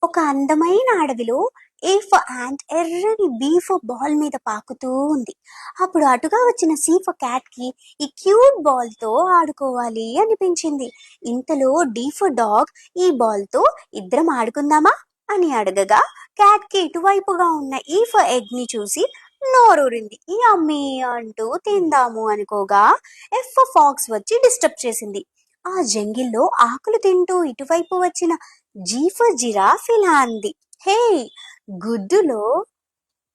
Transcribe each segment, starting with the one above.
ఒక అందమైన అడవిలో ఏ ఫర్ యాంట్ ఎర్రని బీ ఫర్ బాల్ మీద పాకుతూ ఉంది. అప్పుడు అటుగా వచ్చిన సీ ఫర్ క్యాట్ కి ఈ క్యూట్ బాల్ తో ఆడుకోవాలి అనిపించింది. ఇంతలో డీ ఫర్ డాగ్ ఈ బాల్ తో ఇద్దరం ఆడుకుందామా అని అడగగా క్యాట్ కి ఇటువైపుగా ఉన్న ఈ ఫర్ ఎగ్ ని చూసి నోరూరింది. ఈ అమ్మి అంటూ తిందాము అనుకోగా ఎఫ్ ఫర్ ఫాక్స్ వచ్చి డిస్టర్బ్ చేసింది. ఆ జంగిల్లో ఆకులు తింటూ ఇటువైపు వచ్చిన జీ ఫర్ జిరాఫ్ ఇలా అంది, హే, గుడ్డులో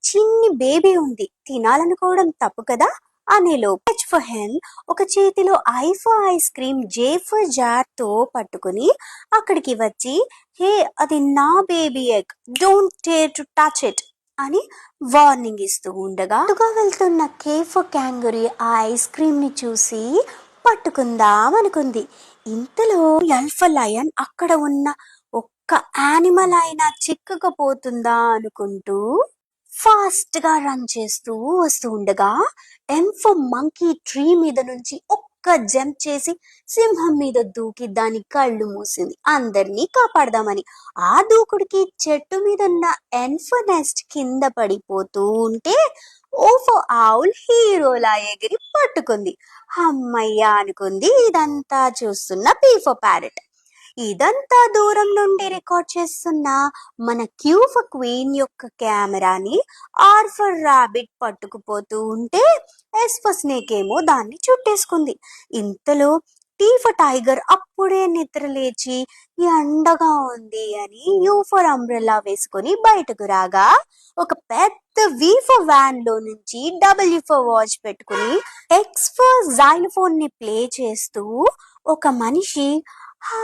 చిన్ని బేబీ ఉంది, తినాలనుకోవడం తప్పు కదా అనేలో హెచ్ ఫర్ హెన్ ఒక చేతిలో I for ice cream J for jar తో పట్టుకుని అక్కడికి వచ్చి, హే, అది నా baby egg, don't dare to touch it అని వార్నింగ్ ఇస్తూ ఉండగా అటుగా వెళ్తున్న కే ఫర్ క్యాంగరీ ఆ ఐస్ క్రీమ్ ని చూసి పట్టుకుందాం అనుకుంది. ఇంతలో ఎల్ఫ్ లయన్ అక్కడ ఉన్న ఒక్క యానిమల్ అయినా చిక్కకపోతుందా అనుకుంటూ ఫాస్ట్ గా రన్ చేస్తూ వస్తూ ఉండగా ఎంఫ్ మంకీ ట్రీ మీద నుంచి ఒక్క జంప్ చేసి సింహం మీద దూకి దాని కళ్ళు మూసింది అందరినీ కాపాడదామని. ఆ దూకుడికి చెట్టు మీద ఉన్న ఎన్ఫ్ నెస్ట్ కింద పడిపోతూ ఉంటే ఓఫో ఆవుల్ హీరోలా ఎగిరి పట్టుకుంది. అమ్మయ్యా అనుకుంది ఇదంతా చూస్తున్న పీఫో ప్యారెట్. ఇదంతా దూరం నుండి రికార్డ్ చేస్తున్న మన క్యూ ఫర్ క్వీన్ యొక్క కెమెరాని ఆర్ ఫర్ రాబిట్ పట్టుకుపోతూ ఉంటే ఎస్ ఫర్ స్నేక్ ఏమో దాన్ని చుట్టేసుకుంది. ఇంతలో టీ ఫర్ టైగర్ అప్పుడే నిద్ర లేచి ఎండగా ఉంది అని యూ ఫర్ అంబ్రెల్లా వేసుకొని బయటకు రాగా ఒక పెద్ద వి ఫర్ వ్యాన్ లో నుంచి డబ్ల్యూ ఫర్ వాచ్ పెట్టుకుని ఎక్స్ ఫర్ జైలోఫోన్ ని ప్లే చేస్తూ ఒక మనిషి హా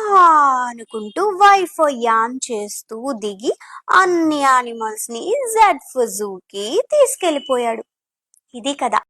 అనుకుంటూ వై ఫర్ యాన్ చేస్తూ దిగి అన్ని యానిమల్స్ ని జెడ్ ఫర్ జూ కి తీసుకెళ్లిపోయాడు. ఇది కదా.